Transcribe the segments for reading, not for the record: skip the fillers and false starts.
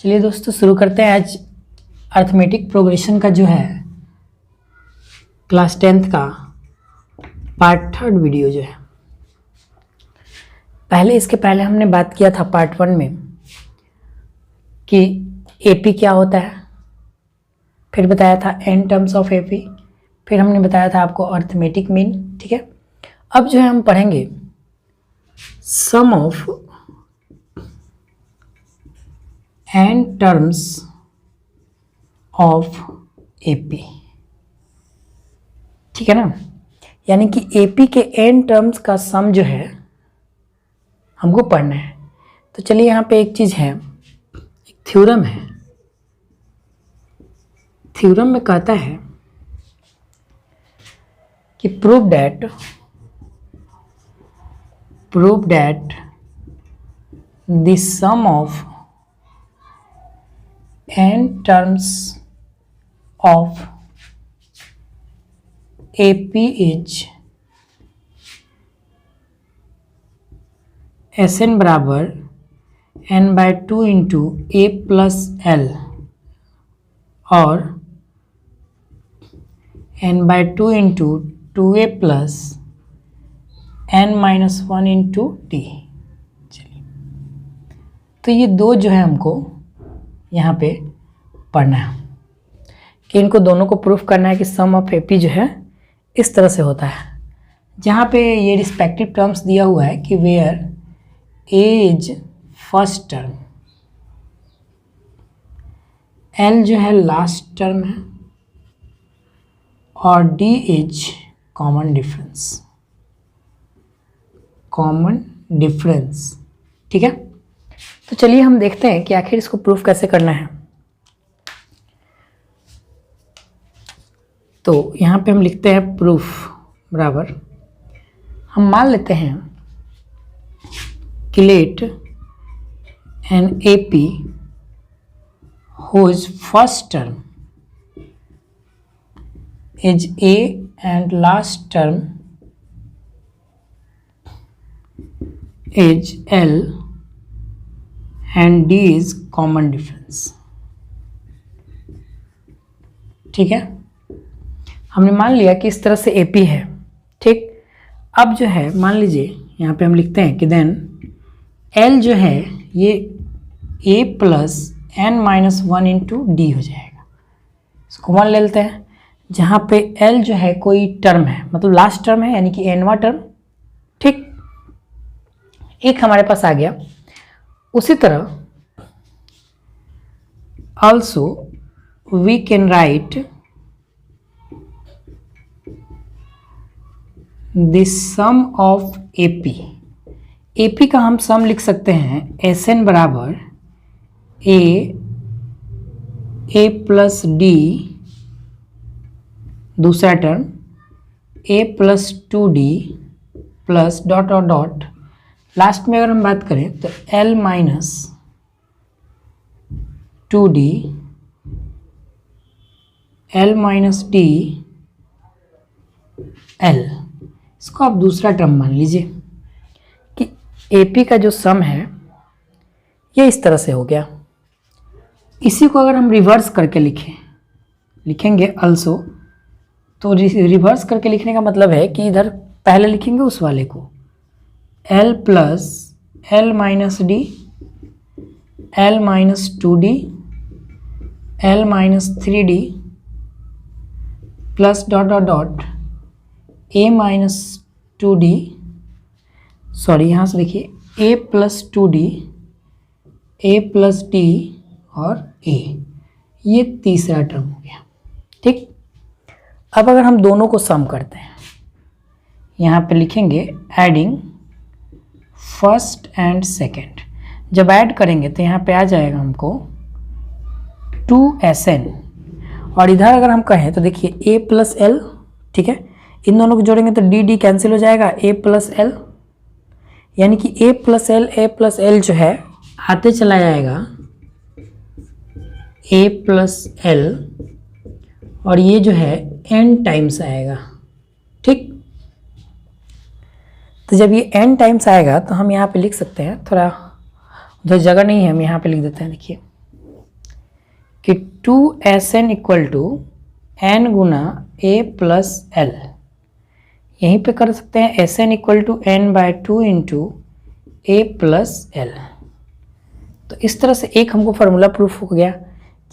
चलिए दोस्तों शुरू करते हैं आज अर्थमेटिक प्रोग्रेशन का जो है क्लास 10th का पार्ट 3 वीडियो जो है। इसके पहले हमने बात किया था पार्ट 1 में कि एपी क्या होता है, फिर बताया था n टर्म्स ऑफ एपी, फिर हमने बताया था आपको अर्थमेटिक मीन। ठीक है, अब जो है हम पढ़ेंगे sum of n terms of AP. ठीक है ना, यानी कि एपी के n टर्म्स का सम जो है हमको पढ़ना है। तो चलिए यहाँ पे एक चीज़ है, एक थ्योरम है। थ्योरम में कहता है कि prove that the sum of n terms of AP is Sn बराबर n/2 into a plus l और n/2 into 2a plus n-1 into T. चलिए, तो ये दो जो है हमको यहाँ पे पढ़ना है कि इनको दोनों को प्रूफ करना है कि सम ऑफ एपी जो है इस तरह से होता है, जहाँ पे ये रिस्पेक्टिव टर्म्स दिया हुआ है कि where a is first term, L जो है लास्ट टर्म है और डी इज कॉमन डिफरेंस। ठीक है, तो चलिए हम देखते हैं कि आखिर इसको प्रूफ कैसे करना है। तो यहाँ पे हम लिखते हैं प्रूफ बराबर, हम मान लेते हैं कि let an AP whose first term is A and last term is L and D is common difference। ठीक है, हमने मान लिया कि इस तरह से AP है। ठीक, अब जो है मान लीजिए यहाँ पे हम लिखते हैं कि देन L जो है ये A plus n-1 into D हो जाएगा। इसको मान लेते हैं, जहाँ पे L जो है कोई टर्म है, मतलब लास्ट टर्म है, यानी कि nवा टर्म। ठीक, एक हमारे पास आ गया। उसी तरह also we can write the sum of AP। AP का हम सम लिख सकते हैं Sn बराबर A प्लस डी दूसरा term A plus 2d plus dot और डॉट लास्ट में अगर हम बात करें तो L minus 2d L minus D L। इसको आप दूसरा टर्म मान लीजिए कि AP का जो सम है ये इस तरह से हो गया। इसी को अगर हम रिवर्स करके लिखेंगे अल्सो, तो रिवर्स करके लिखने का मतलब है कि इधर पहले लिखेंगे उस वाले को L plus L minus D L minus 2d L minus 3d plus dot dot dot A minus 2d, sorry यहाँ से देखिए A plus 2d A plus D और A, ये तीसरा टर्म हो गया। ठीक, अब अगर हम दोनों को सम करते हैं, यहाँ पे लिखेंगे एडिंग फर्स्ट एंड सेकेंड। जब ऐड करेंगे तो यहाँ पे आ जाएगा हमको 2Sn, और इधर अगर हम कहें तो देखिए A प्लस L। ठीक है, इन दोनों को जोड़ेंगे तो डी कैंसिल हो जाएगा, A प्लस L, यानी कि A प्लस L जो है आते चला जाएगा A प्लस L, और ये जो है n टाइम्स आएगा। ठीक, तो जब ये n टाइम्स आएगा तो हम यहाँ पे लिख सकते हैं, थोड़ा उधर जगह नहीं है, हम यहाँ पे लिख देते हैं। देखिए कि 2Sn इक्वल टू n गुना a प्लस एल। यहीं पे कर सकते हैं Sn equal to n/2 into a plus L. तो इस तरह से एक हमको फार्मूला प्रूफ हो गया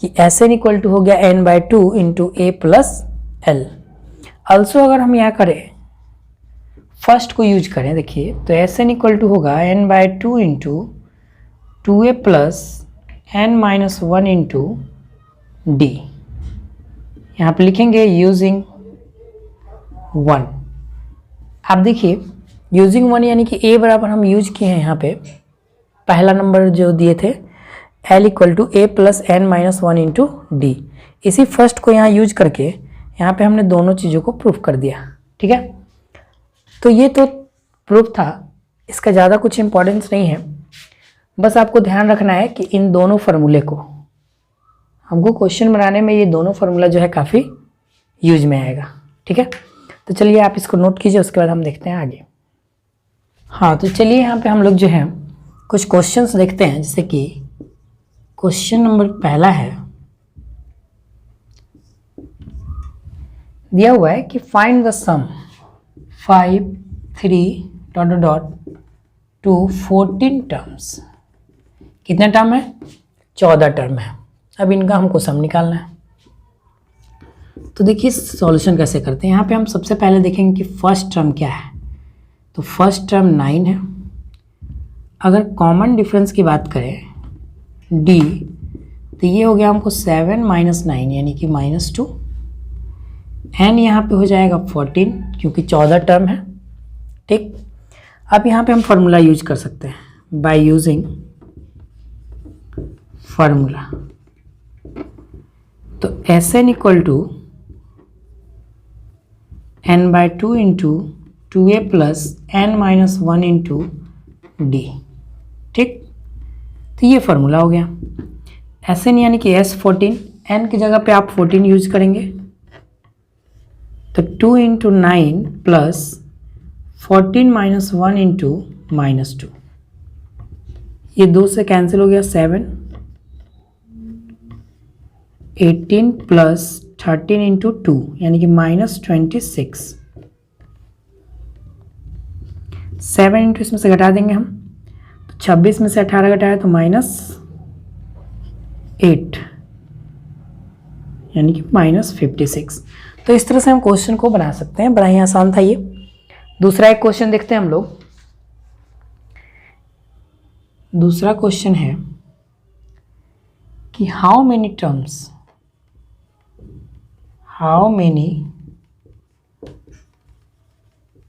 कि Sn इक्वल टू हो गया n/2 into a plus L. Also अगर हम यहाँ करें, फर्स्ट को यूज करें, देखिए तो Sn इक्वल टू होगा n/2 into 2a plus n-1 into D. यहाँ पे लिखेंगे यूजिंग 1। आप देखिए यूजिंग 1 यानी कि a बराबर हम यूज किए हैं यहाँ पे पहला नंबर जो दिए थे l equal to a plus n-1 into D. इसी फर्स्ट को यहाँ यूज करके यहाँ पे हमने दोनों चीज़ों को प्रूफ कर दिया। ठीक है, तो ये तो प्रूफ था, इसका ज़्यादा कुछ इम्पोर्टेंस नहीं है। बस आपको ध्यान रखना है कि इन दोनों फार्मूले को हमको क्वेश्चन बनाने में ये दोनों फार्मूला जो है काफ़ी यूज में आएगा। ठीक है, तो चलिए आप इसको नोट कीजिए, उसके बाद हम देखते हैं आगे। हाँ, तो चलिए यहाँ पे हम लोग जो है कुछ क्वेश्चंस देखते हैं। जैसे कि क्वेश्चन नंबर पहला है, दिया हुआ है कि find the sum 5 3 ... to 14 terms. कितने टर्म है? 14 टर्म है। अब इनका हमको सम निकालना है। तो देखिए सॉल्यूशन कैसे करते हैं। यहाँ पे हम सबसे पहले देखेंगे कि फर्स्ट टर्म क्या है। तो फर्स्ट टर्म 9 है। अगर कॉमन डिफरेंस की बात करें d, तो ये हो गया हमको 7 - 9 यानी कि -2। n यहाँ पे हो जाएगा 14 क्योंकि 14 टर्म है। ठीक, अब यहाँ पे हम फार्मूला यूज कर सकते हैं बाय यूजिंग फार्मूला। तो Sn equal to n/2 into 2a plus n-1 into D. ठीक, तो ये फार्मूला हो गया। Sn यानी कि S14, n की जगह पे आप 14 यूज करेंगे। तो 2 इंटू 9 प्लस 14 - 1 इंटू -2, ये 2 से कैंसिल हो गया 7। 18 प्लस 13 इंटू 2 यानी कि -26। 7 इंटू इसमें से घटा देंगे हम, तो 26 में से 18 घटाया तो -8 यानी कि -56। तो इस तरह से हम क्वेश्चन को बना सकते हैं। बड़ा ही आसान था ये। दूसरा एक क्वेश्चन देखते हैं हम लोग। दूसरा क्वेश्चन है कि how many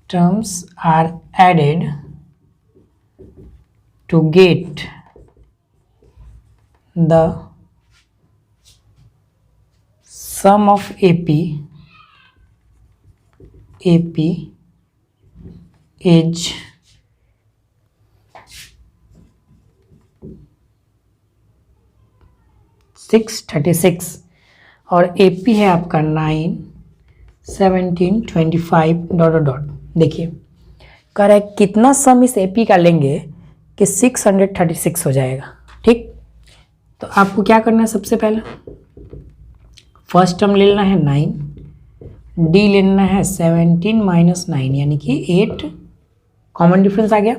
terms are added to get the sum of AP is 636 और AP है आपका 9 17 25 ... देखिए कह रहा है कितना सम इस AP का लेंगे कि 636 हो जाएगा। ठीक, तो आपको क्या करना है, सबसे पहले फर्स्ट टर्म ले लेना है 9, D लेना है 17 - 9 यानी कि 8, कॉमन डिफरेंस आ गया।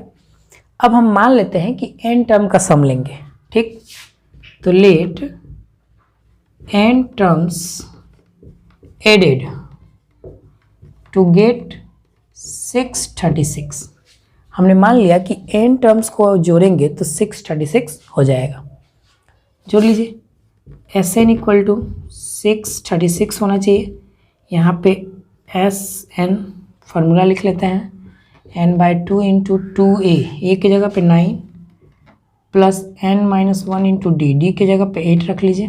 अब हम मान लेते हैं कि n टर्म का सम लेंगे। ठीक, तो let n terms added to get 636। हमने मान लिया कि n टर्म्स को जोड़ेंगे तो 636 हो जाएगा। जोड़ लीजिए, Sn इक्वल टू 636 होना चाहिए। यहाँ पे Sn फार्मूला लिख लेते हैं, n/2 इंटू 2a, a की जगह पे 9 प्लस n-1 इंटू डी की जगह पे 8 रख लीजिए।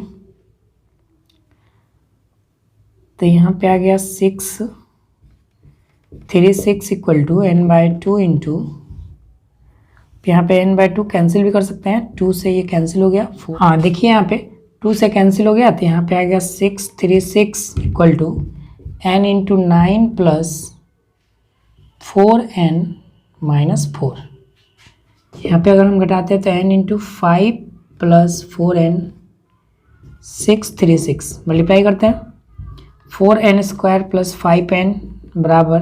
तो यहाँ पे आ गया 636 इक्वल टू n/2 इंटू, यहाँ पे n/2 कैंसिल भी कर सकते हैं, 2 से ये कैंसिल हो गया 4। हाँ देखिए यहाँ पे 2 से कैंसिल हो गया, तो यहाँ पे आ गया 636 equal to n into 9 plus 4n - 4। यहाँ पे अगर हम घटाते हैं तो n into 5 plus 4n 636 multiply करते हैं, 4n² प्लस 5n बराबर,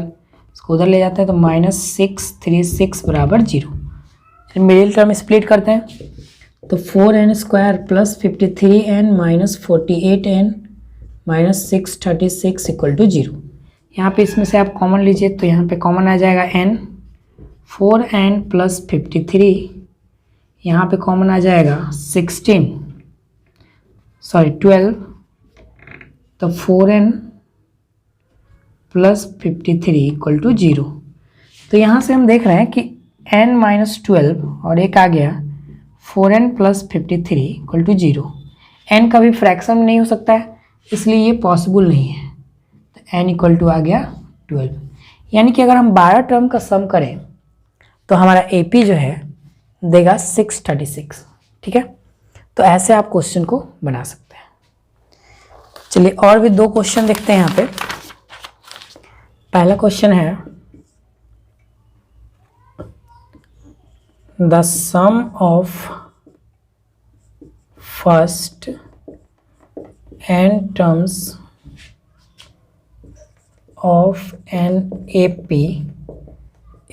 इसको उधर ले जाते हैं तो -636 बराबर 0। फिर मिडिल टर्म स्प्लिट करते हैं तो 4n² plus 53n minus 48n minus 636 equal to 0। यहाँ पे इसमें से आप कॉमन लीजिए तो यहाँ पे कॉमन आ जाएगा n, 4n प्लस 53, यहाँ पे कॉमन आ जाएगा 12, तो 4n प्लस 53 इक्वल टू 0। तो यहाँ से हम देख रहे हैं कि n माइनस 12 और एक आ गया 4n plus 53 equal to 0। n का भी फ्रैक्शन नहीं हो सकता है, इसलिए ये पॉसिबल नहीं है, तो n इक्वल टू आ गया 12। यानी कि अगर हम 12 टर्म का सम करें तो हमारा AP जो है देगा 636। ठीक है, तो ऐसे आप क्वेश्चन को बना सकते हैं। चलिए और भी 2 क्वेश्चन देखते हैं यहाँ पे। पहला क्वेश्चन है the sum of first n terms of an AP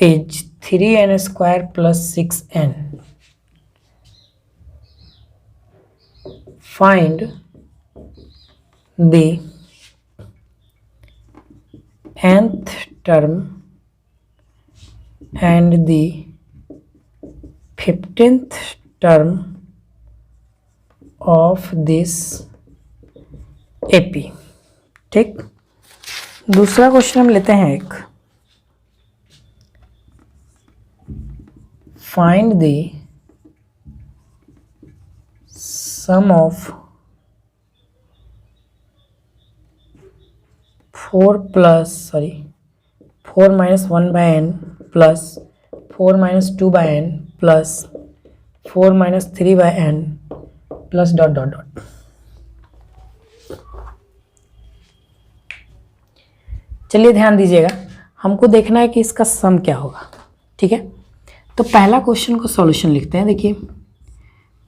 is 3n² plus 6n। Find the nth term and the 15th term of this AP। ठीक, दूसरा क्वेश्चन हम लेते हैं एक, find the sum of 4 minus 1/n plus 4 minus 2/n plus 4 minus 3/n plus dot dot dot. चलिए ध्यान दीजिएगा, हमको देखना है कि इसका सम क्या होगा। ठीक है, तो पहला क्वेश्चन को सॉल्यूशन लिखते हैं। देखिए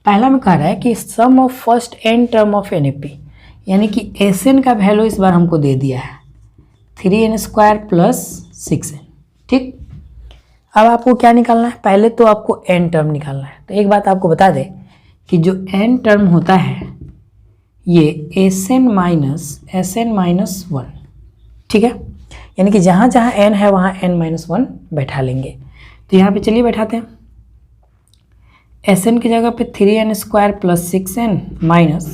पहला में कह रहा है कि sum of first n term of NAP, यानी कि Sn का वैल्यू इस बार हमको दे दिया है 3n² प्लस 6n। ठीक, अब आपको क्या निकालना है, पहले तो आपको n टर्म निकालना है। तो एक बात आपको बता दें कि जो n टर्म होता है ये Sn माइनस 1। ठीक है, यानी कि जहाँ जहाँ n है वहाँ n-1 बैठा लेंगे। तो यहाँ पे चलिए बैठाते हैं, Sn की जगह पे 3n² प्लस 6n माइनस,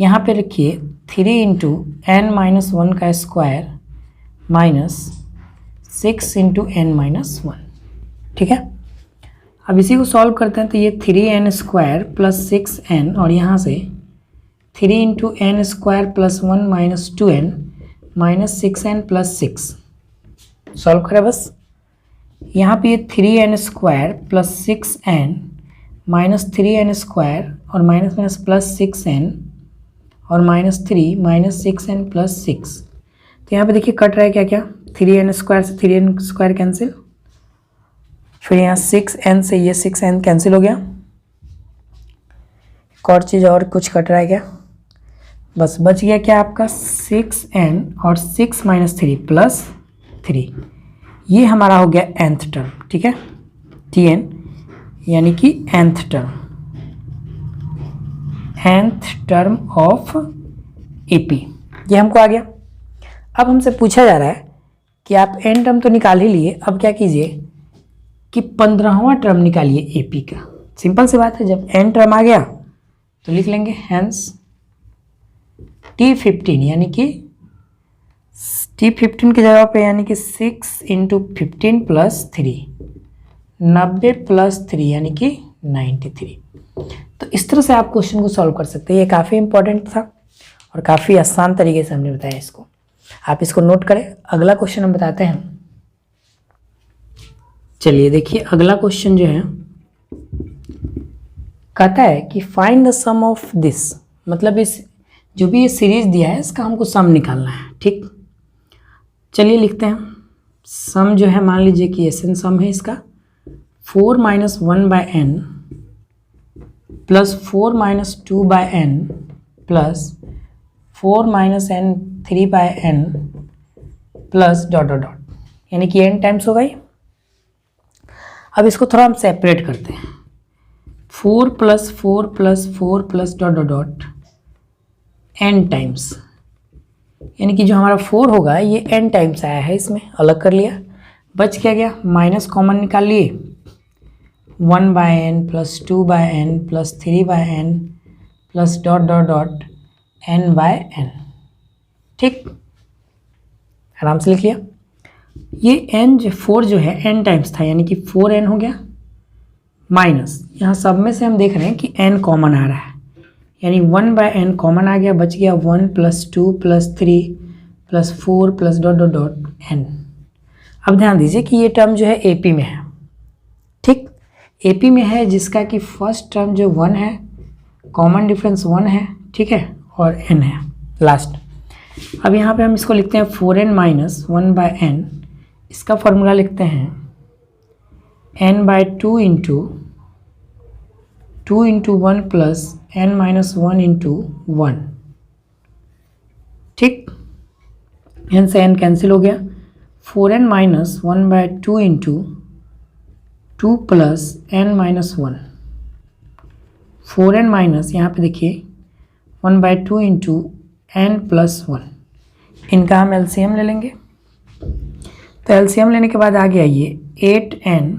यहाँ पे रखिए 3 इंटू n-1 का स्क्वायर माइनस 6 इंटू n-1। ठीक है, अब इसी को सॉल्व करते हैं तो ये 3n² प्लस 6n और यहाँ से 3 into n² plus 1 minus 2n minus 6n plus 6 solve करें बस। यहाँ पे ये 3n² plus 6n minus 3n² और माइनस प्लस 6n और माइनस 3 माइनस 6n प्लस 6। तो यहाँ पे देखिए कट रहा है क्या क्या, 3n² से 3n² कैंसिल, फिर यहाँ 6n से ये 6n कैंसिल हो गया। एक और चीज़ और कुछ कट रहा है क्या, बस बच गया क्या आपका 6n और 6 माइनस 3 प्लस 3, ये हमारा हो गया nth टर्म। ठीक है, Tn यानी कि nth टर्म ऑफ AP, ये हमको आ गया। अब हमसे पूछा जा रहा है कि आप n टर्म तो निकाल ही लिए, अब क्या कीजिए कि 15वां टर्म निकालिए AP का। सिंपल सी बात है, जब n टर्म आ गया तो लिख लेंगे हेंस T15, यानी कि T15 की जगह पे यानी कि 6 इंटू 15 प्लस 3, 90 प्लस 3 यानी कि 93। तो इस तरह से आप क्वेश्चन को सॉल्व कर सकते हैं। ये काफ़ी इंपॉर्टेंट था और काफ़ी आसान तरीके से हमने बताया इसको, आप इसको नोट करें। अगला क्वेश्चन हम बताते हैं। चलिए देखिए अगला क्वेश्चन जो है कहता है कि find the sum of this, मतलब इस जो भी ये सीरीज दिया है इसका हमको सम निकालना है। ठीक, चलिए लिखते हैं। सम जो है मान लीजिए कि Sn सम है इसका 4 minus 1/n plus 4 minus 2/n plus 4 minus N 3 by N plus dot dot dot, यानी कि n टाइम्स होगा ये। अब इसको थोड़ा हम सेपरेट करते हैं, 4 plus 4 plus 4 plus dot dot dot n times, यानी कि जो हमारा 4 होगा ये n टाइम्स आया है, इसमें अलग कर लिया, बच क्या गया, माइनस कॉमन निकाल लिए, 1 by N plus 2 by N plus 3 by N plus dot dot dot n by N. ठीक, आराम से लिख लिया। ये n जो 4 जो है n टाइम्स था, यानी कि 4n हो गया, माइनस यहाँ सब में से हम देख रहे हैं कि n कॉमन आ रहा है, यानी 1 बाय n कॉमन आ गया, बच गया 1 plus 2 plus 3 plus 4 plus dot dot dot n। अब ध्यान दीजिए कि ये टर्म जो है AP में है। ठीक, AP में है जिसका कि फर्स्ट टर्म जो 1 है, कॉमन डिफरेंस 1 है, ठीक है, और n है लास्ट। अब यहाँ पे हम इसको लिखते हैं 4n माइनस 1 बाय n, इसका फॉर्मूला लिखते हैं n by 2 into 1 plus n minus 1 into 1। ठीक, n से n कैंसिल हो गया, 4n minus 1 by 2 into 2 plus n minus 1, 4n minus यहाँ पे देखिए 1 बाय 2 इंटू n प्लस 1, इनका हम LCM ले लेंगे। तो LCM लेने के बाद आ गया ये 8n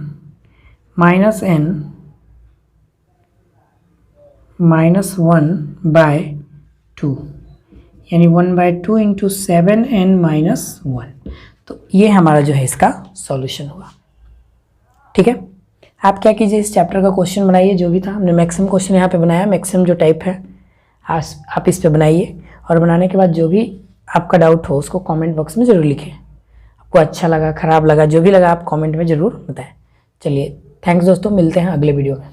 minus n minus 1 by 2, यानी 1 बाय 2 इंटू 7n माइनस 1। तो ये हमारा जो है इसका सॉल्यूशन होगा। ठीक है, आप क्या कीजिए, इस चैप्टर का क्वेश्चन बनाइए, जो भी था हमने मैक्सिमम क्वेश्चन यहाँ पे बनाया, मैक्सिमम जो टाइप है आप इस पे बनाइए, और बनाने के बाद जो भी आपका डाउट हो उसको कमेंट बॉक्स में ज़रूर लिखें। आपको अच्छा लगा, ख़राब लगा, जो भी लगा आप कमेंट में ज़रूर बताएं। चलिए, थैंक्स दोस्तों, मिलते हैं अगले वीडियो में।